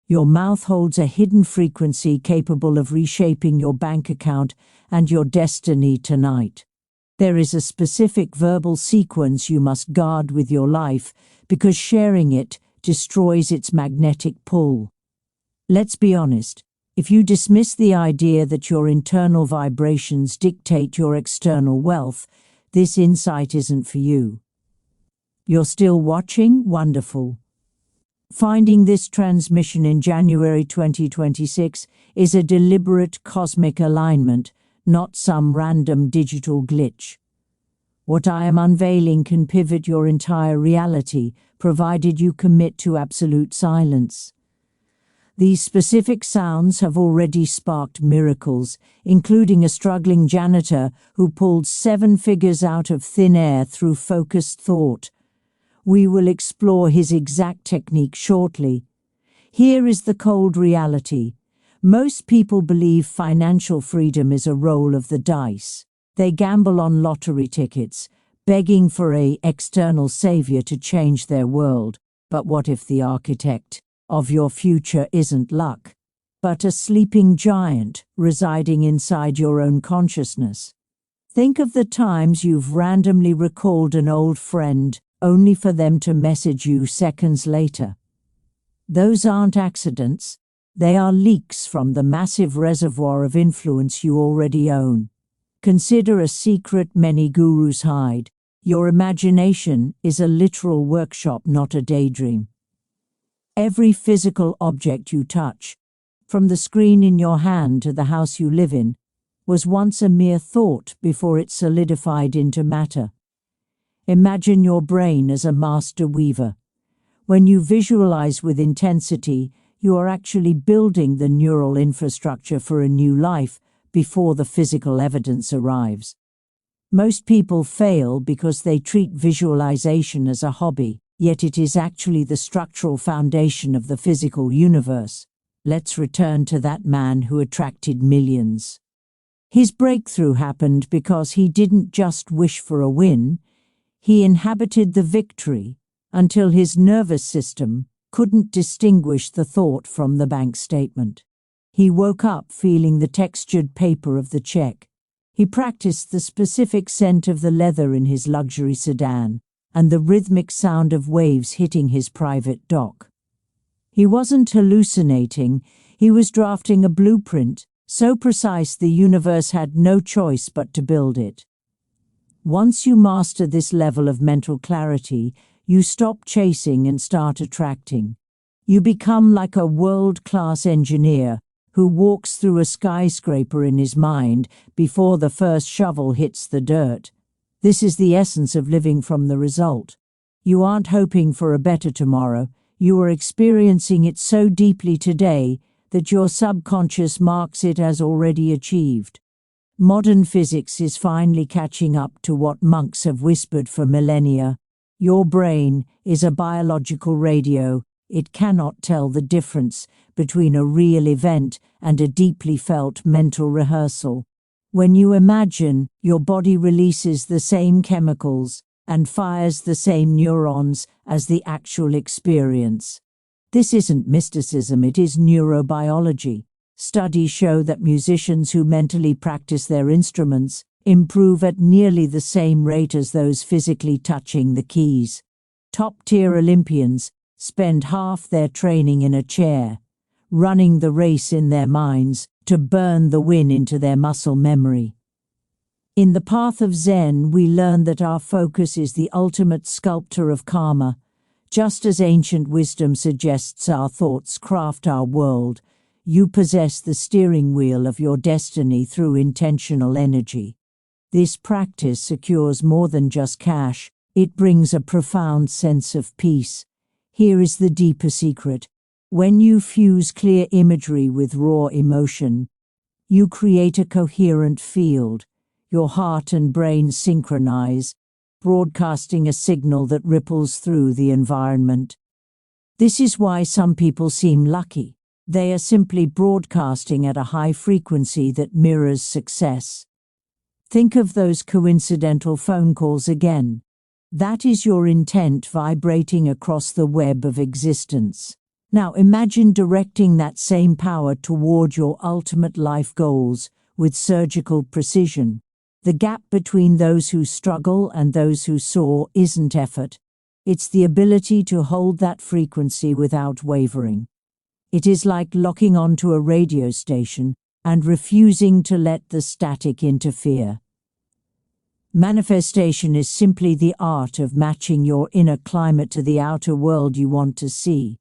Your mouth holds a hidden frequency capable of reshaping your bank account and your destiny tonight. There is a specific verbal sequence you must guard with your life because sharing it destroys its magnetic pull. Let's be honest, if you dismiss the idea that your internal vibrations dictate your external wealth, this insight isn't for you. You're still watching? Wonderful. Finding this transmission in January 2026 is a deliberate cosmic alignment, not some random digital glitch. What I am unveiling can pivot your entire reality, provided you commit to absolute silence. These specific sounds have already sparked miracles, including a struggling janitor who pulled 7 figures out of thin air through focused thought. We will explore his exact technique shortly. Here is the cold reality. Most people believe financial freedom is a roll of the dice. They gamble on lottery tickets, begging for an external savior to change their world. But what if the architect of your future isn't luck, but a sleeping giant residing inside your own consciousness? Think of the times you've randomly recalled an old friend only for them to message you seconds later. Those aren't accidents. They are leaks from the massive reservoir of influence you already own. Consider a secret many gurus hide. Your imagination is a literal workshop, not a daydream. Every physical object you touch, from the screen in your hand to the house you live in, was once a mere thought before it solidified into matter. Imagine your brain as a master weaver. When you visualize with intensity, you are actually building the neural infrastructure for a new life before the physical evidence arrives. Most people fail because they treat visualization as a hobby, yet it is actually the structural foundation of the physical universe. Let's return to that man who attracted millions. His breakthrough happened because he didn't just wish for a win, he inhabited the victory until his nervous system couldn't distinguish the thought from the bank statement. He woke up feeling the textured paper of the check. He practiced the specific scent of the leather in his luxury sedan and the rhythmic sound of waves hitting his private dock. He wasn't hallucinating, he was drafting a blueprint so precise the universe had no choice but to build it. Once you master this level of mental clarity, you stop chasing and start attracting. You become like a world-class engineer who walks through a skyscraper in his mind before the first shovel hits the dirt. This is the essence of living from the result. You aren't hoping for a better tomorrow, you are experiencing it so deeply today that your subconscious marks it as already achieved. Modern physics is finally catching up to what monks have whispered for millennia. Your brain is a biological radio. It cannot tell the difference between a real event and a deeply felt mental rehearsal. When you imagine, your body releases the same chemicals and fires the same neurons as the actual experience. This isn't mysticism, it is neurobiology. Studies show that musicians who mentally practice their instruments improve at nearly the same rate as those physically touching the keys. Top-tier Olympians spend half their training in a chair, running the race in their minds to burn the win into their muscle memory. In the path of Zen, we learn that our focus is the ultimate sculptor of karma. Just as ancient wisdom suggests our thoughts craft our world, you possess the steering wheel of your destiny through intentional energy. This practice secures more than just cash, it brings a profound sense of peace. Here is the deeper secret. When you fuse clear imagery with raw emotion, you create a coherent field. Your heart and brain synchronize, broadcasting a signal that ripples through the environment. This is why some people seem lucky. They are simply broadcasting at a high frequency that mirrors success. Think of those coincidental phone calls again. That is your intent vibrating across the web of existence. Now imagine directing that same power toward your ultimate life goals with surgical precision. The gap between those who struggle and those who soar isn't effort. It's the ability to hold that frequency without wavering. It is like locking onto a radio station and refusing to let the static interfere. Manifestation is simply the art of matching your inner climate to the outer world you want to see.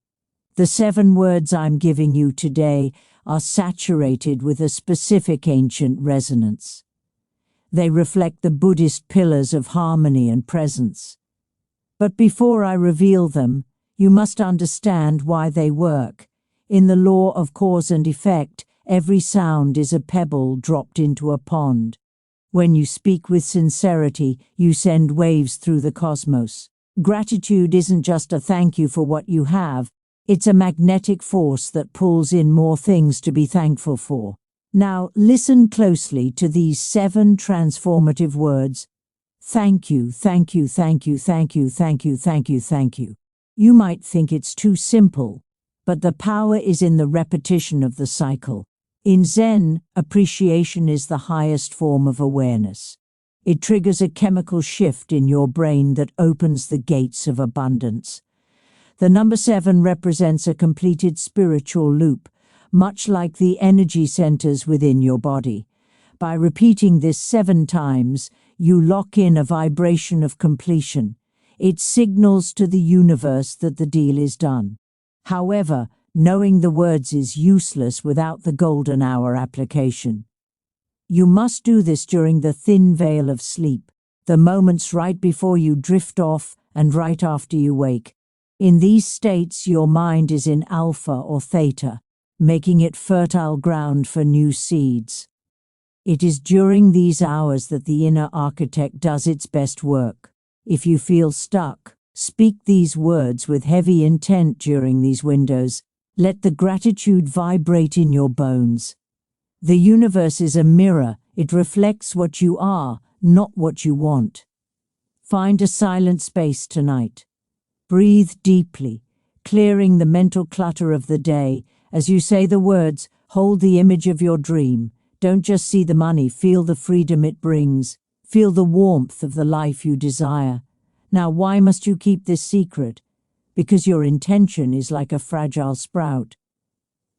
The 7 words I'm giving you today are saturated with a specific ancient resonance. They reflect the Buddhist pillars of harmony and presence. But before I reveal them, you must understand why they work. In the law of cause and effect, every sound is a pebble dropped into a pond. When you speak with sincerity, you send waves through the cosmos. Gratitude isn't just a thank you for what you have, it's a magnetic force that pulls in more things to be thankful for. Now, listen closely to these 7 transformative words. Thank you, thank you, thank you, thank you, thank you, thank you, thank you. You might think it's too simple, but the power is in the repetition of the cycle. In Zen, appreciation is the highest form of awareness. It triggers a chemical shift in your brain that opens the gates of abundance. The number 7 represents a completed spiritual loop, much like the energy centers within your body. By repeating this 7 times, you lock in a vibration of completion. It signals to the universe that the deal is done. However, knowing the words is useless without the golden hour application. You must do this during the thin veil of sleep, the moments right before you drift off and right after you wake. In these states, your mind is in Alpha or Theta, making it fertile ground for new seeds. It is during these hours that the inner architect does its best work. If you feel stuck, speak these words with heavy intent during these windows. Let the gratitude vibrate in your bones. The universe is a mirror. It reflects what you are, not what you want. Find a silent space tonight. Breathe deeply, clearing the mental clutter of the day. As you say the words, hold the image of your dream. Don't just see the money, feel the freedom it brings. Feel the warmth of the life you desire. Now, why must you keep this secret? Because your intention is like a fragile sprout.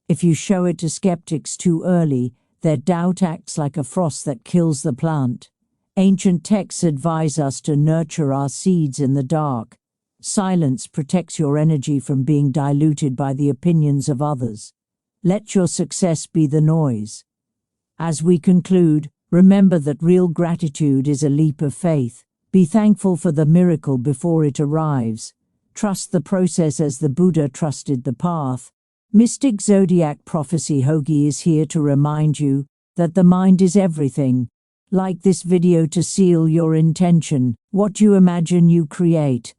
If you show it to skeptics too early, their doubt acts like a frost that kills the plant. Ancient texts advise us to nurture our seeds in the dark. Silence protects your energy from being diluted by the opinions of others. Let your success be the noise. As we conclude, remember that real gratitude is a leap of faith. Be thankful for the miracle before it arrives. Trust the process as the Buddha trusted the path. Mystic Zodiac Prophecy Hogi is here to remind you that the mind is everything. Like this video to seal your intention. What you imagine, you create.